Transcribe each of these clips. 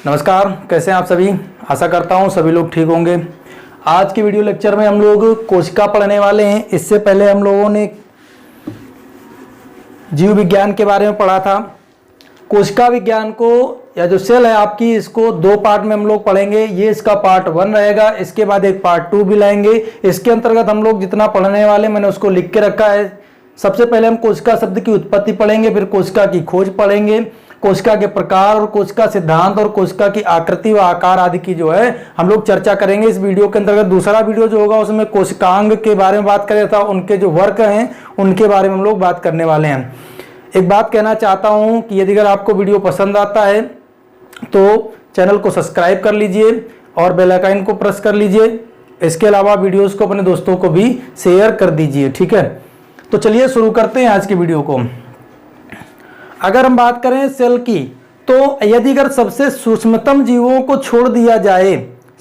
नमस्कार, कैसे हैं आप सभी। आशा करता हूं सभी लोग ठीक होंगे। आज के वीडियो लेक्चर में हम लोग कोशिका पढ़ने वाले हैं। इससे पहले हम लोगों ने जीव विज्ञान के बारे में पढ़ा था। कोशिका विज्ञान को या जो सेल है आपकी, इसको दो पार्ट में हम लोग पढ़ेंगे। ये इसका पार्ट 1 रहेगा, इसके बाद एक पार्ट 2 भी लाएंगे। इसके अंतर्गत हम लोग जितना पढ़ने वाले मैंने उसको लिख के रखा है। सबसे पहले हम कोशिका शब्द की उत्पत्ति पढ़ेंगे, फिर कोशिका की खोज पढ़ेंगे, कोशिका के प्रकार और कोशिका सिद्धांत और कोशिका की आकृति व आकार आदि की जो है हम लोग चर्चा करेंगे इस वीडियो के अंतर्गत। दूसरा वीडियो जो होगा उसमें कोशिकांग के बारे में बात करें था, उनके जो वर्क हैं उनके बारे में हम लोग बात करने वाले हैं। एक बात कहना चाहता हूं कि यदि अगर आपको वीडियो पसंद आता है तो चैनल को सब्सक्राइब कर लीजिए और बेल आइकन को प्रेस कर लीजिए। इसके अलावा वीडियोस को अपने दोस्तों को भी शेयर कर दीजिए, ठीक है। तो चलिए शुरू करते हैं आज की वीडियो को। अगर हम बात करें सेल की, तो यदि अगर सबसे सूक्ष्मतम जीवों को छोड़ दिया जाए,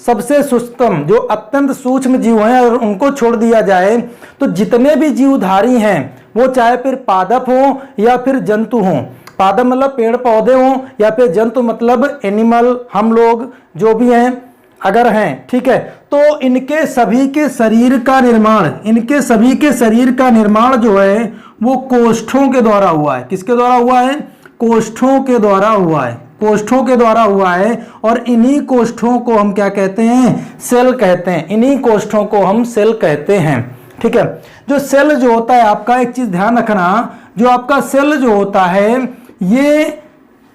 सबसे सूक्ष्मतम जो अत्यंत सूक्ष्म जीव हैं अगर उनको छोड़ दिया जाए, तो जितने भी जीवधारी हैं वो चाहे फिर पादप हो या फिर जंतु हों। पादप मतलब पेड़ पौधे हों या फिर जंतु मतलब एनिमल, हम लोग जो भी हैं अगर हैं, ठीक है, तो इनके सभी के शरीर का निर्माण, इनके सभी के शरीर का निर्माण जो है वो कोष्ठों के द्वारा हुआ है। किसके द्वारा हुआ है? कोष्ठों के द्वारा हुआ है। कोष्ठों के द्वारा हुआ है और इन्हीं कोष्ठों को हम क्या कहते हैं? सेल कहते हैं। इन्हीं कोष्ठों को हम सेल कहते हैं, ठीक है। जो सेल जो होता है आपका, एक चीज ध्यान रखना, जो आपका सेल जो होता है ये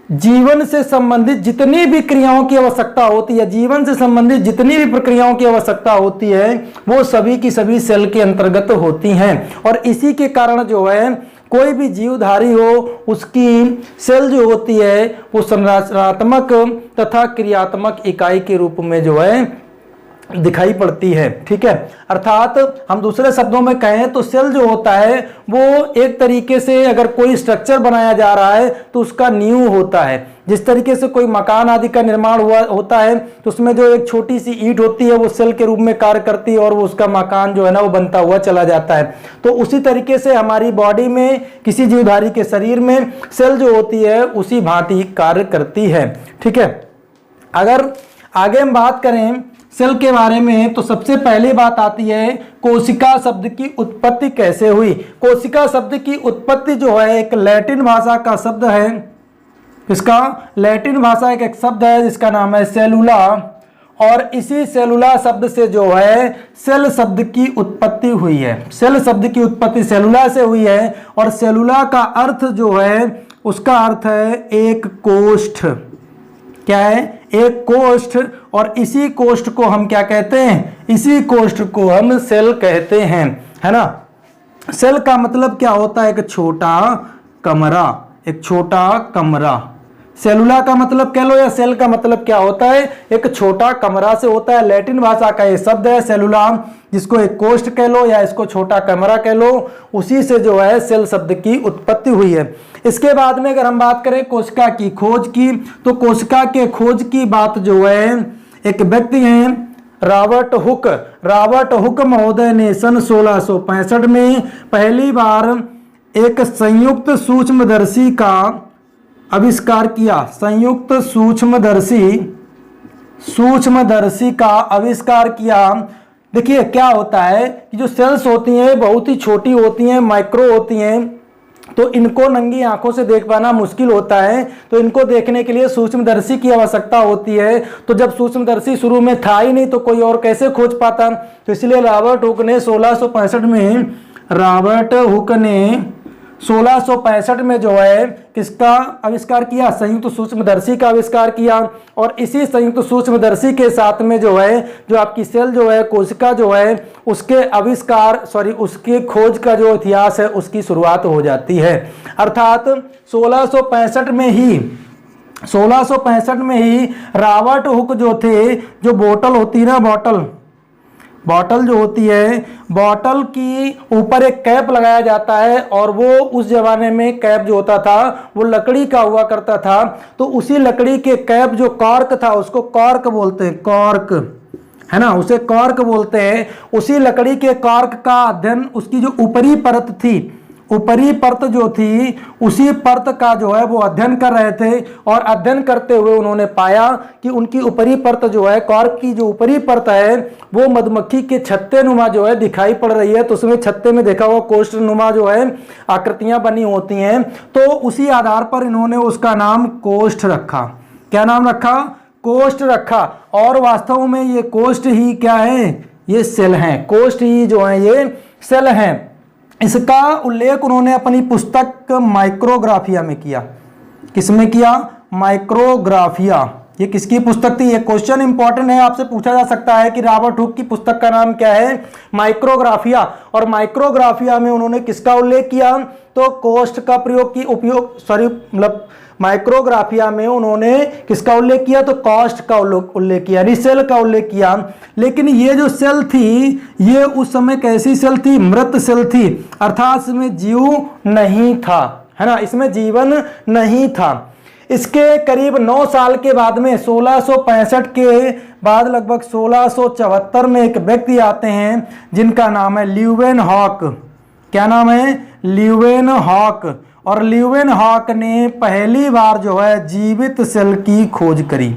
जीवन से संबंधित जितनी भी क्रियाओं की आवश्यकता होती है, जीवन से संबंधित जितनी भी प्रक्रियाओं की आवश्यकता होती है वो सभी की सभी सेल के अंतर्गत होती हैं। और इसी के कारण जो है कोई भी जीवधारी हो उसकी सेल जो होती है वो संरचनात्मक तथा क्रियात्मक इकाई के रूप में जो है दिखाई पड़ती है, ठीक है। अर्थात हम दूसरे शब्दों में कहें तो सेल जो होता है वो एक तरीके से अगर कोई स्ट्रक्चर बनाया जा रहा है तो उसका नींव होता है। जिस तरीके से कोई मकान आदि का निर्माण हुआ होता है तो उसमें जो एक छोटी सी ईंट होती है वो सेल के रूप में कार्य करती है और वो उसका मकान जो है ना वो बनता हुआ चला जाता है। तो उसी तरीके से हमारी बॉडी में, किसी जीवधारी के शरीर में सेल जो होती है उसी भांति कार्य करती है, ठीक है। अगर आगे हम बात करें सेल के बारे में तो सबसे पहली बात आती है कोशिका शब्द की उत्पत्ति कैसे हुई। कोशिका शब्द की उत्पत्ति जो है एक लैटिन भाषा का शब्द है। इसका लैटिन भाषा एक शब्द है जिसका नाम है सेलुला, और इसी सेलुला शब्द से जो है सेल शब्द की उत्पत्ति हुई है। सेल शब्द की उत्पत्ति सेलुला से हुई है और सेलुला का अर्थ जो है उसका अर्थ है एक कोष्ठ। क्या है? एक कोष्ठ। और इसी कोष्ठ को हम क्या कहते हैं? इसी कोष्ठ को हम सेल कहते हैं, है ना। सेल का मतलब क्या होता है? एक छोटा कमरा, एक छोटा कमरा। सेलुला का मतलब कह लो या सेल का मतलब क्या होता है? एक छोटा कमरा से होता है। लैटिन भाषा का ये शब्द है सेलुला, जिसको एक कोष्ठ कह लो या इसको छोटा कमरा कह लो, उसी से जो है सेल शब्द की उत्पत्ति हुई है। इसके बाद में अगर हम बात करें कोशिका की खोज की, तो कोशिका के खोज की बात जो है एक व्यक्ति हैं रॉबर्ट हुक। रॉबर्ट हुक महोदय ने सन 1665 में पहली बार एक संयुक्त सूक्ष्मदर्शी का आविष्कार किया। संयुक्त सूक्ष्मदर्शी का आविष्कार किया। देखिए क्या होता है कि जो सेल्स होती हैं बहुत ही छोटी होती हैं, माइक्रो होती हैं, तो इनको नंगी आंखों से देख पाना मुश्किल होता है। तो इनको देखने के लिए सूक्ष्मदर्शी की आवश्यकता होती है। तो जब सूक्ष्मदर्शी शुरू में था ही नहीं तो कोई और कैसे खोज पाता। तो इसलिए रॉबर्ट हुक ने 1665 में जो है किसका आविष्कार किया? संयुक्त सूक्ष्मदर्शी का आविष्कार किया। और इसी संयुक्त सूक्ष्मदर्शी के साथ में जो है जो आपकी सेल जो है, कोशिका जो है, उसके उसके खोज का जो इतिहास है उसकी शुरुआत हो जाती है। अर्थात 1665 में ही रॉबर्ट हुक जो थे, जो बोतल होती है ना, बॉटल जो होती है, बॉटल की ऊपर एक कैप लगाया जाता है और वो उस जमाने में कैप जो होता था वो लकड़ी का हुआ करता था। तो उसी लकड़ी के कैप जो कॉर्क था उसको कॉर्क बोलते हैं, कॉर्क, है ना, उसे कॉर्क बोलते हैं। उसी लकड़ी के कॉर्क का अध्ययन, उसकी जो ऊपरी परत थी ऊपरी परत जो थी उसी परत का जो है वो अध्ययन कर रहे थे, और अध्ययन करते हुए उन्होंने पाया कि उनकी ऊपरी परत जो है, कॉर्क की जो ऊपरी परत है वो मधुमक्खी के छत्ते नुमा जो है दिखाई पड़ रही है। तो उसमें छत्ते में देखा हुआ कोष्ठ नुमा जो है आकृतियां बनी होती हैं, तो उसी आधार पर इन्होंने उसका नाम कोष्ठ रखा। क्या नाम रखा? कोष्ठ रखा। और वास्तव में ये कोष्ठ ही क्या है? ये सेल हैं। कोष्ठ ही जो है ये सेल हैं। इसका उल्लेख उन्होंने अपनी पुस्तक माइक्रोग्राफिया में किया। किसमें किया? माइक्रोग्राफिया। ये किसकी पुस्तक थी? ये क्वेश्चन इंपॉर्टेंट है, आपसे पूछा जा सकता है कि रॉबर्ट हुक की पुस्तक का नाम क्या है? माइक्रोग्राफिया। और माइक्रोग्राफिया में उन्होंने किसका उल्लेख किया? तो कोष्ठ का मतलब माइक्रोग्राफिया में उन्होंने किसका उल्लेख किया? तो कोष्ठ का उल्लेख किया, यानी सेल का उल्लेख किया। लेकिन ये जो सेल थी ये उस समय कैसी सेल थी? मृत सेल थी, अर्थात इसमें जीव नहीं था, है ना, इसमें जीवन नहीं था। इसके करीब 9 साल के बाद में 1665 के बाद लगभग 1674 में एक व्यक्ति आते हैं जिनका नाम है ल्यूवेनहॉक। क्या नाम है? ल्यूवेनहॉक। और ल्यूवेनहॉक ने पहली बार जो है जीवित सेल की खोज करी।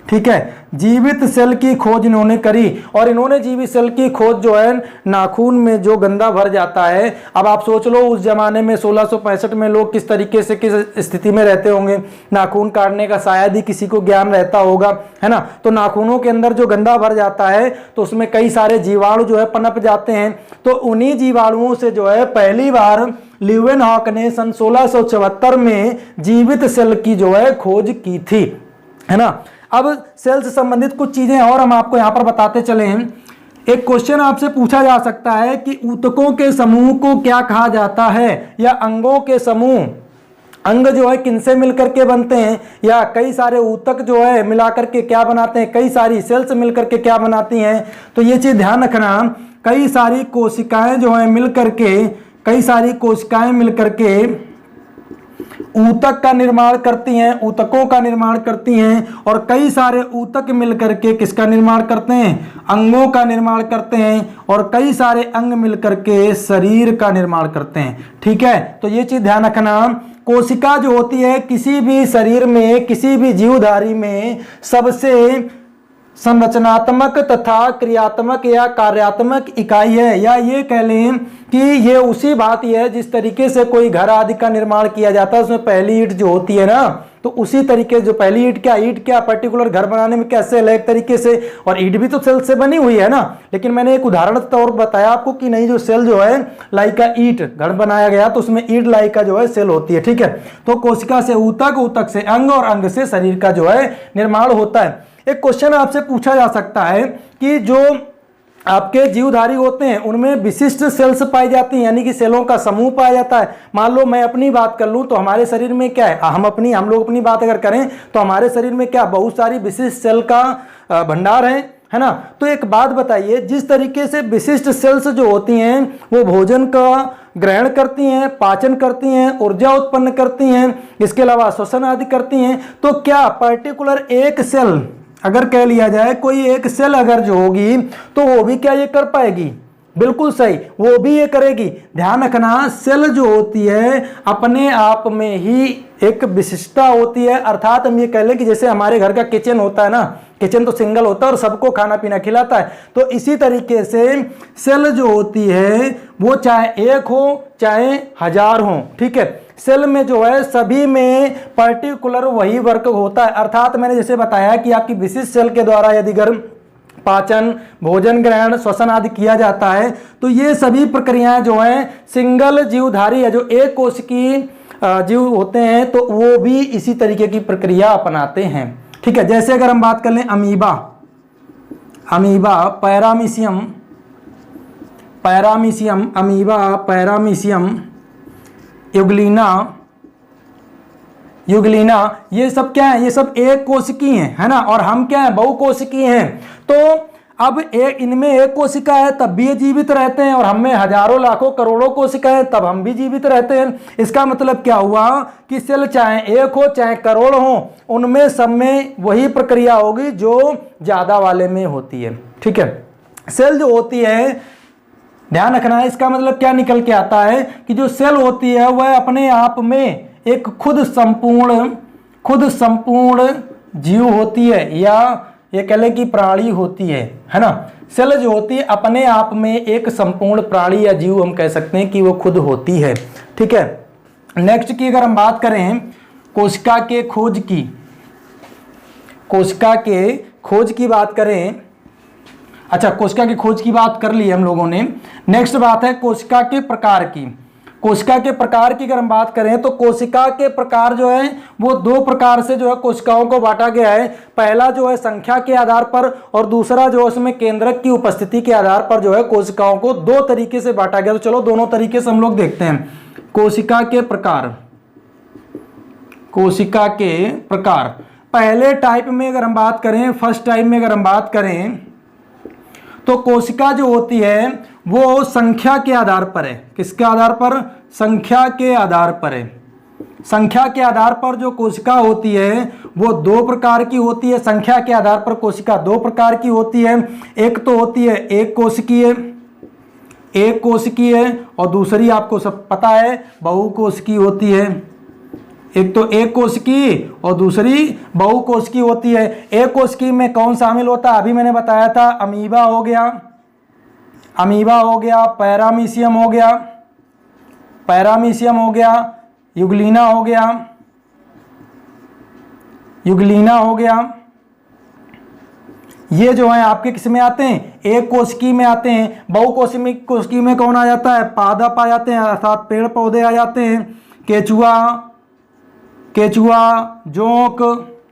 ठीक है, जीवित सेल की खोज इन्होंने करी। और इन्होंने जीवित सेल की खोज जो है नाखून में जो गंदा भर जाता है, अब आप सोच लो उस जमाने में 1665 में लोग किस तरीके से किस स्थिति में रहते होंगे। नाखून काटने का शायद ही किसी को ज्ञान रहता होगा, है ना। तो नाखूनों के अंदर जो गंदा भर जाता है तो उसमें कई सारे जीवाणु जो है पनप जाते हैं। तो उन्हीं जीवाणुओं से जो है पहली बार ल्यूवेनहॉक ने सन 1674 में जीवित सेल की जो है खोज की थी, है ना। अब सेल से संबंधित कुछ चीजें और हम आपको यहां पर बताते चले हैं। एक क्वेश्चन आपसे पूछा जा सकता है कि ऊतकों के समूह को क्या कहा जाता है, या अंगों के समूह, अंग जो है किनसे मिलकर के बनते हैं, या कई सारे ऊतक जो है मिलाकर के क्या बनाते हैं, कई सारी सेल्स मिलकर के क्या बनाती हैं। तो ये चीज ध्यान रखना, कई सारी कोशिकाएं जो है मिलकर के, कई सारी कोशिकाएं मिलकर के ऊतक का निर्माण करती हैं, ऊतकों का निर्माण करती हैं। और कई सारे ऊतक मिलकर के किसका निर्माण करते हैं? अंगों का निर्माण करते हैं। और कई सारे अंग मिलकर के शरीर का निर्माण करते हैं। ठीक है, तो ये चीज ध्यान रखना। कोशिका जो होती है किसी भी शरीर में, किसी भी जीवधारी में सबसे संरचनात्मक तथा क्रियात्मक या कार्यात्मक इकाई है, या ये कह लें कि ये उसी भांति है जिस तरीके से कोई घर आदि का निर्माण किया जाता है, उसमें पहली ईंट जो होती है ना, तो उसी तरीके जो पहली ईंट क्या पर्टिकुलर घर बनाने में क्या सेल है एक तरीके से, और ईंट भी तो सेल से बनी हुई है ना। लेकिन मैंने एक उदाहरण तौर बताया आपको कि नहीं, जो सेल जो है लाइका ईंट घर बनाया गया तो उसमें ईंट लाइका जो है सेल होती है। ठीक है, तो कोशिका से ऊतक, ऊतक से अंग और अंग से शरीर का जो है निर्माण होता है। एक क्वेश्चन आपसे पूछा जा सकता है कि जो आपके जीवधारी होते हैं उनमें विशिष्ट सेल्स पाई जाती हैं, यानी कि सेलों का समूह पाया जाता है। मान लो मैं अपनी बात कर लूं तो हमारे शरीर में क्या है, हम लोग अपनी बात अगर करें तो हमारे शरीर में क्या बहुत सारी विशिष्ट सेल का भंडार है ना। तो एक बात बताइए, जिस तरीके से विशिष्ट सेल्स जो होती हैं वो भोजन का ग्रहण करती हैं, पाचन करती हैं, ऊर्जा उत्पन्न करती हैं, इसके अलावा श्वसन आदि करती हैं, तो क्या पर्टिकुलर एक सेल अगर कह लिया जाए, कोई एक सेल अगर जो होगी तो वो भी क्या ये कर पाएगी? बिल्कुल सही, वो भी ये करेगी। ध्यान रखना, सेल जो होती है अपने आप में ही एक विशिष्टता होती है। अर्थात हम ये कह लें कि जैसे हमारे घर का किचन होता है ना, किचन तो सिंगल होता है और सबको खाना पीना खिलाता है, तो इसी तरीके से सेल जो होती है वो चाहे एक हो चाहे 1000 हो, ठीक है, सेल में जो है सभी में पर्टिकुलर वही वर्क होता है। अर्थात मैंने जैसे बताया कि आपकी विशिष्ट सेल के द्वारा यदि गर्म पाचन, भोजन ग्रहण, श्वसन आदि किया जाता है, तो ये सभी प्रक्रियाएं जो हैं सिंगल जीवधारी है, जो एक कोश की जीव होते हैं, तो वो भी इसी तरीके की प्रक्रिया अपनाते हैं। ठीक है, जैसे अगर हम बात कर लें amoeba, paramecium, amoeba, paramecium, euglena, ये सब क्या है? ये सब एक कोशिकी हैं, है ना। और हम क्या है? बहुकोशिकी हैं। तो अब इनमें एक कोशिका है तब भी ये जीवित रहते हैं, और हम में हजारों लाखों करोड़ों कोशिकाएं तब हम भी जीवित रहते हैं। इसका मतलब क्या हुआ कि सेल चाहे एक हो चाहे करोड़ हो, उनमें सब में वही प्रक्रिया होगी जो ज्यादा वाले में होती है। ठीक है, सेल जो होती है ध्यान रखना है। इसका मतलब क्या निकल के आता है कि जो सेल होती है वह अपने आप में एक खुद संपूर्ण जीव होती है, या ये कह लें कि प्राणी होती है ना। सेल जो होती है अपने आप में एक संपूर्ण प्राणी या जीव हम कह सकते हैं कि वो खुद होती है। ठीक है, नेक्स्ट की अगर हम बात करें कोशिका के खोज की, कोशिका के खोज की बात करें, अच्छा कोशिका की खोज की बात कर ली हम लोगों ने। नेक्स्ट बात है कोशिका के प्रकार की। कोशिका के प्रकार की अगर हम बात करें तो कोशिका के प्रकार जो है वो दो प्रकार से जो है कोशिकाओं को बांटा गया है। पहला जो है संख्या के आधार पर, और दूसरा जो है उसमें केंद्रक की उपस्थिति के आधार पर जो है कोशिकाओं को दो तरीके से बांटा गया। तो चलो दोनों तरीके से हम लोग देखते हैं। कोशिका के प्रकार, कोशिका के प्रकार पहले टाइप में अगर हम बात करें, फर्स्ट टाइप में अगर हम बात करें तो कोशिका जो होती है वो संख्या के आधार पर है। किसके आधार पर? संख्या के आधार पर है। संख्या के आधार पर जो कोशिका होती है वो दो प्रकार की होती है। संख्या के आधार पर कोशिका दो प्रकार की होती है। एक तो होती है एक कोशिकीय, और दूसरी आपको सब पता है बहुकोशिकीय होती है। एक तो एक कोशिकीय और दूसरी बहुकोशिकीय होती है। एक कोशिकीय में कौन शामिल होता है? अभी मैंने बताया था, अमीबा हो गया, पैरामीशियम हो गया, यूग्लिना हो गया। ये जो है आपके किस में आते हैं? एक कोशिकीय में आते हैं। बहुकोशिकीय में कौन आ जाता है? पादप आ जाते हैं, अर्थात पेड़ पौधे आ जाते हैं। केचुआ, जोंक,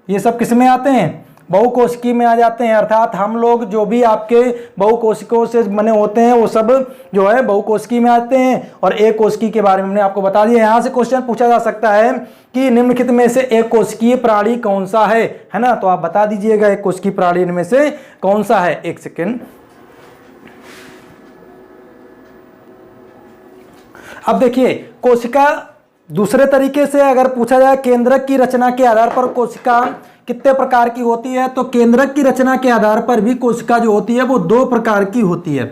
ये सब किस में आते हैं? बहुकोशिकीय में आ जाते हैं। अर्थात हम लोग जो भी आपके बहुकोशिकों से बने होते हैं वो सब जो है बहुकोशिकीय में आते हैं। और एक कोशिकीय के बारे में हमने आपको बता दिया। यहाँ से क्वेश्चन पूछा जा सकता है कि निम्नलिखित में से एक कोशिकीय प्राणी कौन सा है ना? तो आप बता दीजिएगा एक कोशिकीय प्राणी इनमें से कौन सा है। एक सेकेंड, अब देखिए कोशिका दूसरे तरीके से अगर पूछा जाए केंद्रक की रचना के आधार पर कोशिका कितने प्रकार की होती है, तो केंद्रक की रचना के आधार पर भी कोशिका जो होती है वो दो प्रकार की होती है।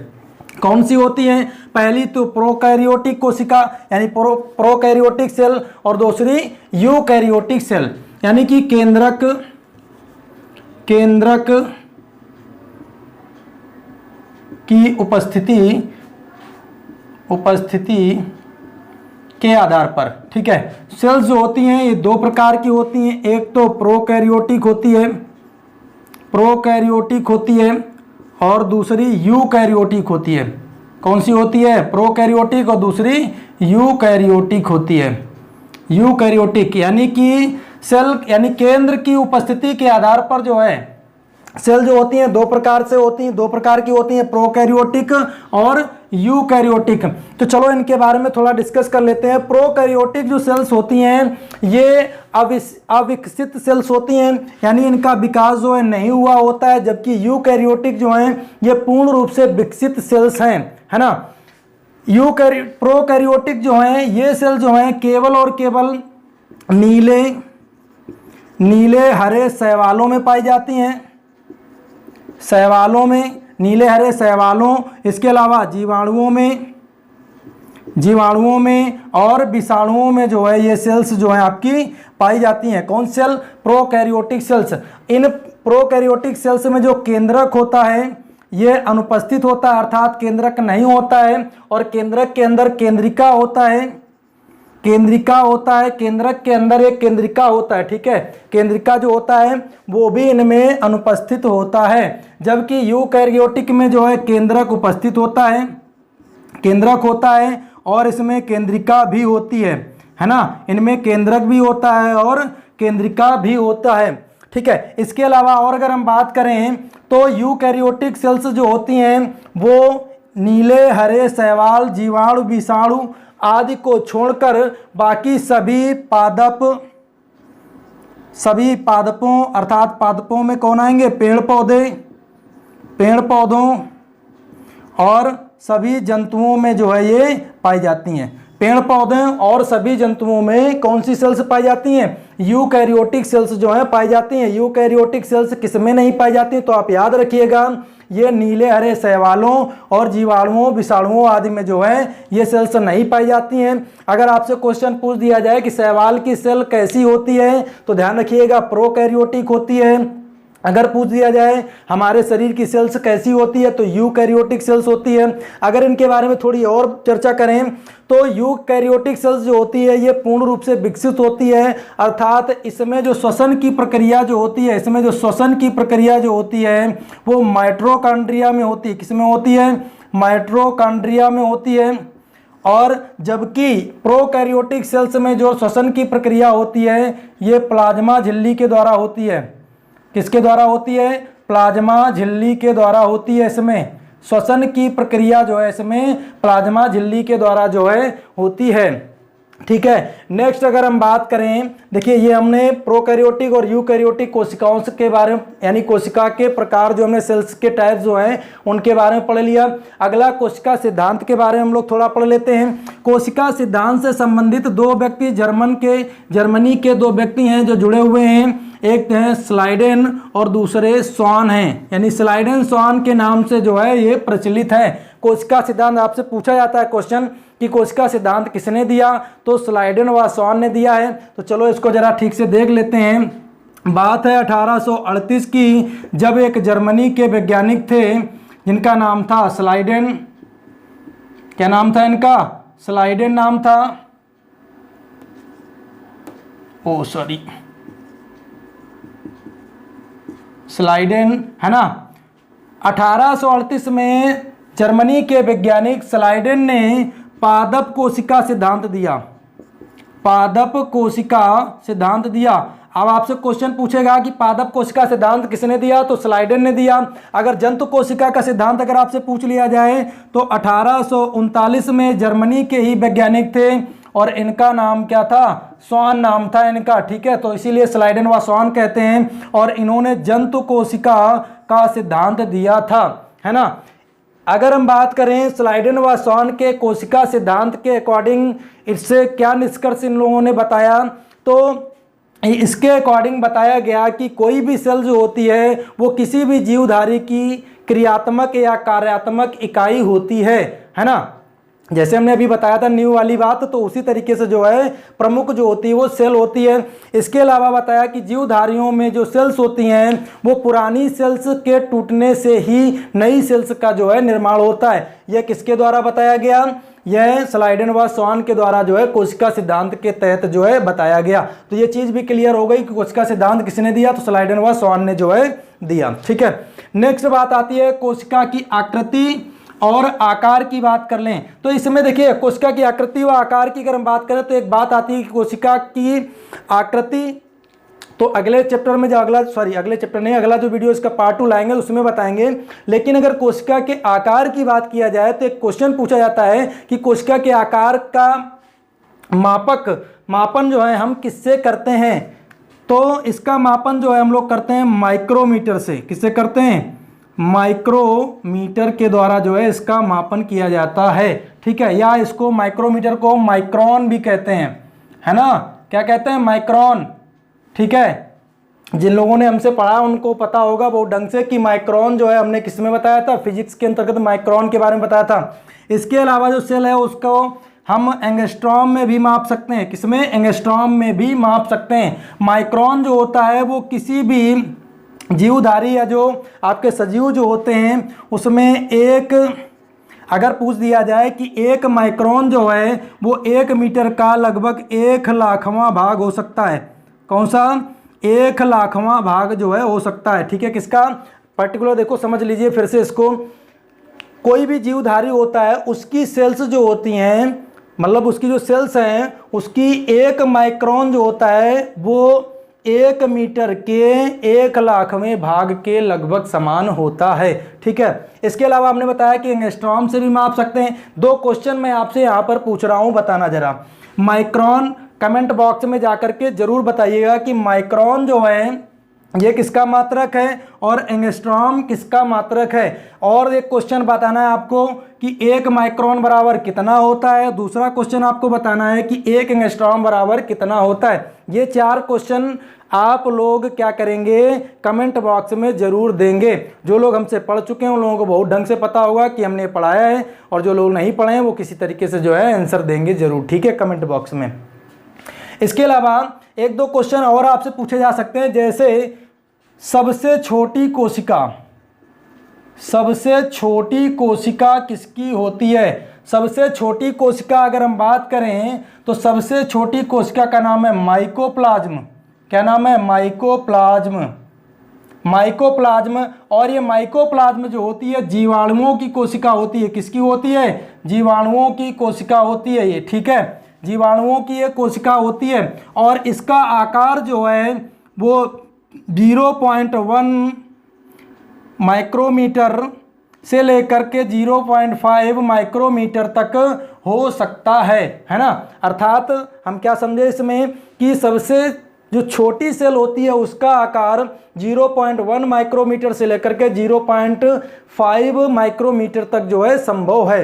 कौन सी होती है? पहली तो प्रोकैरियोटिक कोशिका यानी प्रोकैरियोटिक सेल, और दूसरी यूकैरियोटिक सेल यानी कि केंद्रक की उपस्थिति के आधार पर। ठीक है, सेल्स जो होती हैं ये दो प्रकार की होती हैं। एक तो प्रोकैरियोटिक होती है और दूसरी यूकैरियोटिक होती है। कौन सी होती है? प्रोकैरियोटिक, और दूसरी यूकैरियोटिक होती है। यूकैरियोटिक यानी कि सेल यानी केंद्र की उपस्थिति के आधार पर जो है सेल जो होती हैं दो प्रकार की होती हैं, प्रोकैरियोटिक और यूकैरियोटिक। तो चलो इनके बारे में थोड़ा डिस्कस कर लेते हैं। प्रोकैरियोटिक जो सेल्स होती हैं ये अविकसित सेल्स होती हैं, यानी इनका विकास जो है नहीं हुआ होता है, जबकि यूकैरियोटिक जो हैं ये पूर्ण रूप से विकसित सेल्स हैं, है ना। प्रोकैरियोटिक जो हैं ये सेल जो हैं केवल और केवल नीले हरे शैवालों में पाई जाती हैं, नीले हरे शैवालों, इसके अलावा जीवाणुओं में और विषाणुओं में जो है ये सेल्स जो है आपकी पाई जाती हैं। कौन सेल? Prokaryotic cells. इन प्रोकैरियोटिक सेल्स में जो केंद्रक होता है ये अनुपस्थित होता है, अर्थात केंद्रक नहीं होता है, और केंद्रक के अंदर केंद्रिका होता है, केंद्रक के अंदर एक केंद्रिका होता है। ठीक है, केंद्रिका जो होता है वो भी इनमें अनुपस्थित होता है, जबकि यूकैरियोटिक में जो है केंद्रक उपस्थित होता है, और इसमें केंद्रिका भी होती है ना। इनमें केंद्रक भी होता है और केंद्रिका भी होता है। ठीक है, इसके अलावा और अगर हम बात करें तो यूकैरियोटिक सेल्स जो होती हैं वो नीले हरे शैवाल, जीवाणु, विषाणु आदि को छोड़कर बाकी सभी पादपों अर्थात पादपों में कौन आएंगे? पेड़ पौधों और सभी जंतुओं में जो है ये पाई जाती हैं। पेड़ पौधे और सभी जंतुओं में कौन सी सेल्स पाई जाती हैं? यूकैरियोटिक सेल्स जो है पाई जाती हैं। यूकैरियोटिक सेल्स किस में नहीं पाई जाती? तो आप याद रखिएगा ये नीले हरे शैवालों और जीवाणुओं विषाणुओं आदि में जो है ये सेल्स नहीं पाई जाती हैं। अगर आपसे क्वेश्चन पूछ दिया जाए कि शैवाल की सेल कैसी होती है तो ध्यान रखिएगा प्रोकैरियोटिक होती है। अगर पूछ दिया जाए हमारे शरीर की सेल्स कैसी होती है तो यूकैरियोटिक सेल्स होती है। अगर इनके बारे में थोड़ी और चर्चा करें तो यूकैरियोटिक सेल्स जो होती है ये पूर्ण रूप से विकसित होती है, अर्थात इसमें जो श्वसन की प्रक्रिया जो होती है वो माइटोकॉन्ड्रिया में होती है। किसमें होती है? माइटोकॉन्ड्रिया में होती है। और जबकि प्रोकैरियोटिक सेल्स में जो श्वसन की प्रक्रिया होती है ये प्लाज्मा झिल्ली के द्वारा होती है। किसके द्वारा होती है? प्लाज्मा झिल्ली के द्वारा होती है। इसमें श्वसन की प्रक्रिया जो है इसमें प्लाज्मा झिल्ली के द्वारा जो है होती है। ठीक है, नेक्स्ट अगर हम बात करें, देखिए ये हमने प्रोकैरियोटिक और यूकैरियोटिक कोशिकाओं के बारे में यानी कोशिका के प्रकार जो हमने सेल्स के टाइप जो हैं उनके बारे में पढ़ लिया। अगला कोशिका सिद्धांत के बारे में हम लोग थोड़ा पढ़ लेते हैं। कोशिका सिद्धांत से संबंधित दो व्यक्ति जर्मनी के दो व्यक्ति हैं जो जुड़े हुए हैं। एक हैं स्लाइडेन और दूसरे स्वान हैं, यानी स्लाइडेन स्वान के नाम से जो है ये प्रचलित है। कोशिका सिद्धांत आपसे पूछा जाता है क्वेश्चन कि कोशिका सिद्धांत किसने दिया, तो स्लाइडेन व स्वान ने दिया है। तो चलो इसको जरा ठीक से देख लेते हैं। बात है 1838 की, जब एक जर्मनी के वैज्ञानिक थे जिनका नाम था स्लाइडेन। क्या नाम था इनका? स्लाइडेन नाम था। स्लाइडेन है ना। 1838 में जर्मनी के वैज्ञानिक स्लाइडेन ने पादप कोशिका सिद्धांत दिया। पादप कोशिका सिद्धांत दिया। अब आपसे क्वेश्चन पूछेगा कि पादप कोशिका सिद्धांत किसने दिया, तो स्लाइडेन ने दिया। अगर जंतु कोशिका का सिद्धांत अगर आपसे पूछ लिया जाए तो 1839 में जर्मनी के ही वैज्ञानिक थे और इनका नाम क्या था? स्वान नाम था इनका। ठीक है, तो इसीलिए स्लाइडेन व स्वान कहते हैं। और इन्होंने जंतु कोशिका का सिद्धांत दिया था, है ना। अगर हम बात करें स्लाइडेन व स्वान के कोशिका सिद्धांत के अकॉर्डिंग इससे क्या निष्कर्ष इन लोगों ने बताया, तो इसके अकॉर्डिंग बताया गया कि कोई भी सेल जो होती है वो किसी भी जीवधारी की क्रियात्मक या कार्यात्मक इकाई होती है ना। जैसे हमने अभी बताया था न्यू वाली बात, तो उसी तरीके से जो है प्रमुख जो होती है वो सेल होती है। इसके अलावा बताया कि जीवधारियों में जो सेल्स होती हैं वो पुरानी सेल्स के टूटने से ही नई सेल्स का जो है निर्माण होता है। यह किसके द्वारा बताया गया? यह स्लाइडेन व स्वान के द्वारा जो है कोशिका सिद्धांत के तहत जो है बताया गया। तो ये चीज़ भी क्लियर हो गई कि कोशिका सिद्धांत किसने दिया, तो स्लाइडेन व स्वान ने जो है दिया। ठीक है, नेक्स्ट बात आती है कोशिका की आकृति और आकार की बात कर लें। तो इसमें देखिए कोशिका की आकृति व आकार की अगर हम बात करें तो एक बात आती है कि कोशिका की आकृति, तो अगले चैप्टर में जो अगला जो वीडियो इसका पार्ट 2 लाएंगे उसमें बताएंगे। लेकिन अगर कोशिका के आकार की बात किया जाए तो एक क्वेश्चन पूछा जाता है कि कोशिका के आकार का मापन जो है हम किससे करते हैं, तो इसका मापन जो है हम लोग करते हैं माइक्रोमीटर से। किससे करते हैं? माइक्रोमीटर के द्वारा जो है इसका मापन किया जाता है। ठीक है, या इसको माइक्रोमीटर को माइक्रोन भी कहते हैं, है ना। क्या कहते हैं? माइक्रोन। ठीक है, जिन लोगों ने हमसे पढ़ा उनको पता होगा बहुत ढंग से कि माइक्रोन जो है हमने किस में बताया था, फिजिक्स के अंतर्गत माइक्रोन के बारे में बताया था। इसके अलावा जो सेल है उसको हम एंगस्ट्रॉम में भी माप सकते हैं। किसमें? एंगस्ट्रॉम में भी माप सकते हैं। माइक्रोन जो होता है वो किसी भी जीवधारी या जो आपके सजीव जो होते हैं उसमें एक, अगर पूछ दिया जाए कि 1 माइक्रोन जो है वो 1 मीटर का लगभग 1,00,000वां भाग हो सकता है। कौन सा? 1,00,000वां भाग जो है हो सकता है। ठीक है, किसका? पर्टिकुलर देखो समझ लीजिए फिर से इसको। कोई भी जीवधारी होता है उसकी सेल्स जो होती हैं, मतलब उसकी जो सेल्स हैं उसकी 1 माइक्रोन जो होता है वो 1 मीटर के 1,00,000वें भाग के लगभग समान होता है। ठीक है, इसके अलावा हमने बताया कि एंगस्ट्रॉम से भी माप सकते हैं। 2 क्वेश्चन मैं आपसे यहाँ पर पूछ रहा हूँ, बताना जरा। माइक्रोन कमेंट बॉक्स में जाकर के जरूर बताइएगा कि माइक्रोन जो है ये किसका मात्रक है और एंगस्ट्रॉम किसका मात्रक है। और एक क्वेश्चन बताना है आपको कि 1 माइक्रोन बराबर कितना होता है। दूसरा क्वेश्चन आपको बताना है कि 1 एंगस्ट्रॉम बराबर कितना होता है। ये 4 क्वेश्चन आप लोग क्या करेंगे, कमेंट बॉक्स में ज़रूर देंगे। जो लोग हमसे पढ़ चुके हैं उन लोगों को बहुत ढंग से पता होगा कि हमने पढ़ाया है, और जो लोग नहीं पढ़े हैं वो किसी तरीके से जो है आंसर देंगे ज़रूर, ठीक है, कमेंट बॉक्स में। इसके अलावा 1-2 क्वेश्चन और आपसे पूछे जा सकते हैं, जैसे सबसे छोटी कोशिका किसकी होती है। सबसे छोटी कोशिका अगर हम बात करें तो सबसे छोटी कोशिका का नाम है माइकोप्लाज्म। क्या नाम है? माइकोप्लाज्म। और ये माइकोप्लाज्म जो होती है जीवाणुओं की कोशिका होती है। किसकी होती है? जीवाणुओं की कोशिका होती है ये, ठीक है, जीवाणुओं की ये कोशिका होती है। और इसका आकार जो है वो 0.1 माइक्रोमीटर से लेकर के 0.5 माइक्रोमीटर तक हो सकता है ना। अर्थात हम क्या समझे इसमें कि सबसे जो छोटी सेल होती है उसका आकार 0.1 माइक्रोमीटर से लेकर के 0.5 माइक्रोमीटर तक जो है संभव है।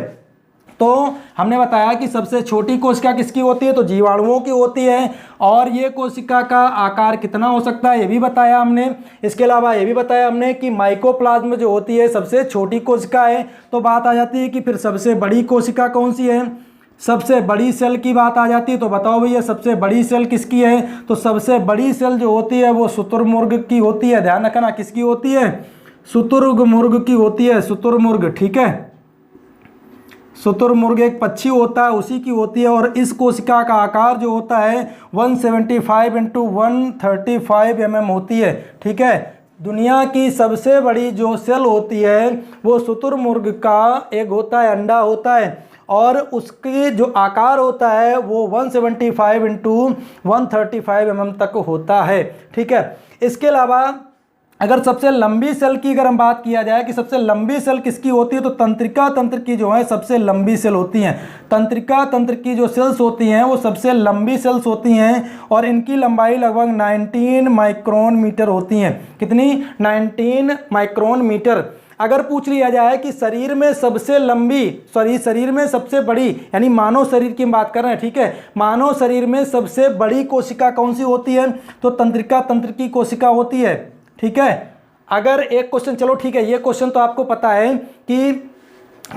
तो हमने बताया कि सबसे छोटी कोशिका किसकी होती है, तो जीवाणुओं की होती है। और ये कोशिका का आकार कितना हो सकता है ये भी बताया हमने। इसके अलावा ये भी बताया हमने कि माइकोप्लाज्म जो होती है सबसे छोटी कोशिका है। तो बात आ जाती है कि फिर सबसे बड़ी कोशिका कौन सी है, सबसे बड़ी सेल की बात आ जाती है। तो बताओ भैया सबसे बड़ी सेल किसकी है, तो सबसे बड़ी सेल जो होती है वो शुतुरमुर्ग की होती है। ध्यान रखना किसकी होती है, शुतुरमुर्ग की होती है, शुतुरमुर्ग, ठीक है। शुतुरमुर्ग एक पक्षी होता है उसी की होती है। और इस कोशिका का आकार जो होता है 175 × 135 mm होती है, ठीक है। दुनिया की सबसे बड़ी जो सेल होती है वो शुतुरमुर्ग का एक होता है, अंडा होता है, और उसकी जो आकार होता है वो 175 × 135 mm तक होता है, ठीक है। इसके अलावा अगर सबसे लंबी सेल की अगर हम बात किया जाए कि सबसे लंबी सेल किसकी होती है, तो तंत्रिका तंत्र की जो है सबसे लंबी सेल होती हैं। तंत्रिका तंत्र की जो सेल्स होती हैं वो सबसे लंबी सेल्स होती हैं, और इनकी लंबाई लगभग 19 माइक्रोन मीटर होती हैं। कितनी? 19 माइक्रोन मीटर। अगर पूछ लिया जाए कि शरीर में सबसे लंबी, शरीर में सबसे बड़ी, यानी मानव शरीर की हम बात कर रहे हैं, ठीक है, मानव शरीर में सबसे बड़ी कोशिका कौन सी होती है, तो तंत्रिका तंत्र की कोशिका होती है, ठीक है। अगर एक क्वेश्चन, चलो ठीक है, ये क्वेश्चन तो आपको पता है कि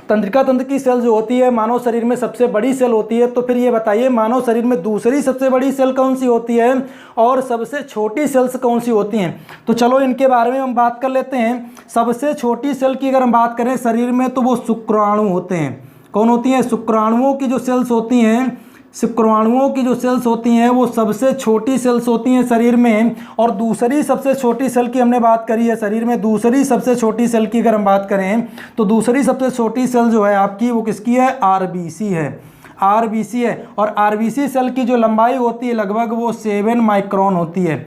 तंत्रिका तंत्र की सेल जो होती है मानव शरीर में सबसे बड़ी सेल होती है। तो फिर ये बताइए मानव शरीर में दूसरी सबसे बड़ी सेल कौन सी होती है और सबसे छोटी सेल्स कौन सी होती हैं। तो चलो इनके बारे में हम बात कर लेते हैं। सबसे छोटी सेल की अगर हम बात करें शरीर में तो वो शुक्राणु होते हैं। कौन होती हैं? शुक्राणुओं की जो सेल्स होती हैं, शुक्राणुओं की जो सेल्स होती हैं वो सबसे छोटी सेल्स होती हैं शरीर में। और दूसरी सबसे छोटी सेल की हमने बात करी है शरीर में, दूसरी सबसे छोटी सेल की अगर हम बात करें तो दूसरी सबसे छोटी सेल जो है आपकी वो किसकी है? आरबीसी है, आरबीसी है। और आरबीसी सेल की जो लंबाई होती है लगभग वो 7 माइक्रोन होती है,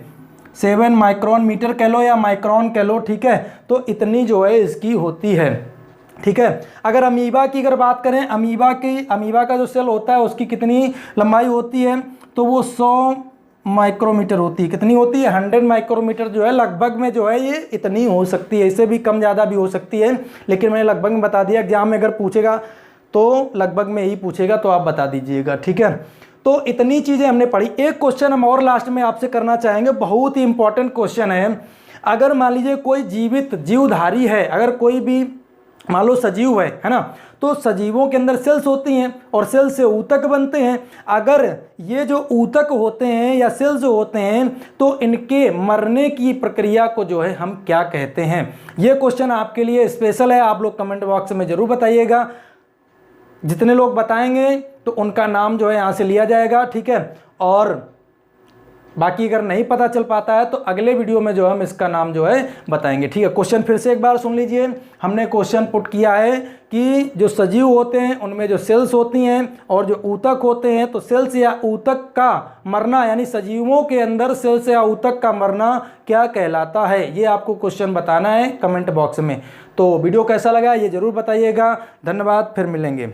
7 माइक्रोन, मीटर कह लो या माइक्रोन कह लो, ठीक है। तो इतनी जो है इसकी होती है, ठीक है। अगर अमीबा की अगर बात करें, अमीबा का जो सेल होता है उसकी कितनी लंबाई होती है, तो वो 100 माइक्रोमीटर होती है। कितनी होती है? 100 माइक्रोमीटर जो है लगभग में जो है ये इतनी हो सकती है। इससे भी कम ज़्यादा भी हो सकती है, लेकिन मैंने लगभग में बता दिया। एग्जाम में अगर पूछेगा तो लगभग में ही पूछेगा, तो आप बता दीजिएगा, ठीक है। तो इतनी चीज़ें हमने पढ़ी। एक क्वेश्चन हम और लास्ट में आपसे करना चाहेंगे, बहुत ही इंपॉर्टेंट क्वेश्चन है। अगर मान लीजिए कोई जीवित जीवधारी है, अगर कोई भी मान लो सजीव है ना, तो सजीवों के अंदर सेल्स होती हैं और सेल से ऊतक बनते हैं। अगर ये जो ऊतक होते हैं या सेल्स जो होते हैं तो इनके मरने की प्रक्रिया को जो है हम क्या कहते हैं? ये क्वेश्चन आपके लिए स्पेशल है, आप लोग कमेंट बॉक्स में ज़रूर बताइएगा। जितने लोग बताएंगे तो उनका नाम जो है यहाँ से लिया जाएगा, ठीक है। और बाकी अगर नहीं पता चल पाता है तो अगले वीडियो में जो हम इसका नाम जो है बताएंगे, ठीक है। क्वेश्चन फिर से एक बार सुन लीजिए। हमने क्वेश्चन पुट किया है कि जो सजीव होते हैं उनमें जो सेल्स होती हैं और जो ऊतक होते हैं, तो सेल्स या ऊतक का मरना, यानी सजीवों के अंदर सेल्स या ऊतक का मरना क्या कहलाता है, ये आपको क्वेश्चन बताना है कमेंट बॉक्स में। तो वीडियो कैसा लगा ये ज़रूर बताइएगा। धन्यवाद, फिर मिलेंगे।